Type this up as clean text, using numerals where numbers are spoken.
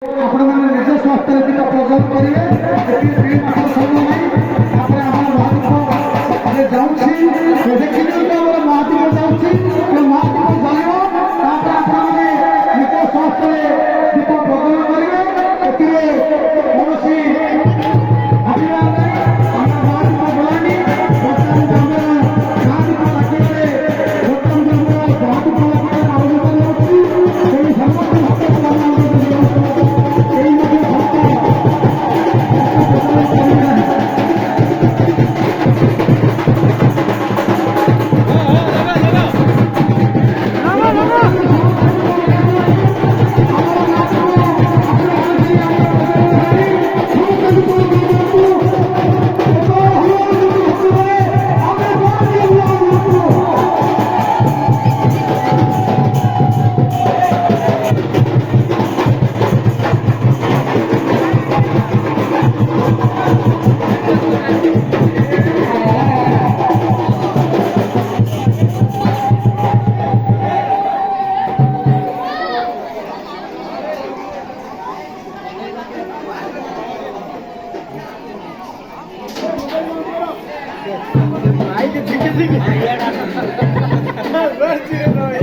आपण मैंने निज स्वास्थ्य दीप प्रज्वलन करेंगे समय नहीं जाऊँगी देखिए महादीप जाऊँगी महादीप जल निज स्वास्थ्य दीप प्रज्वलन करेंगे कौन भाविया महादीप गलानी बर्तमान महादीप लगे बर्तमान महादीप लगे समस्त I can think of it.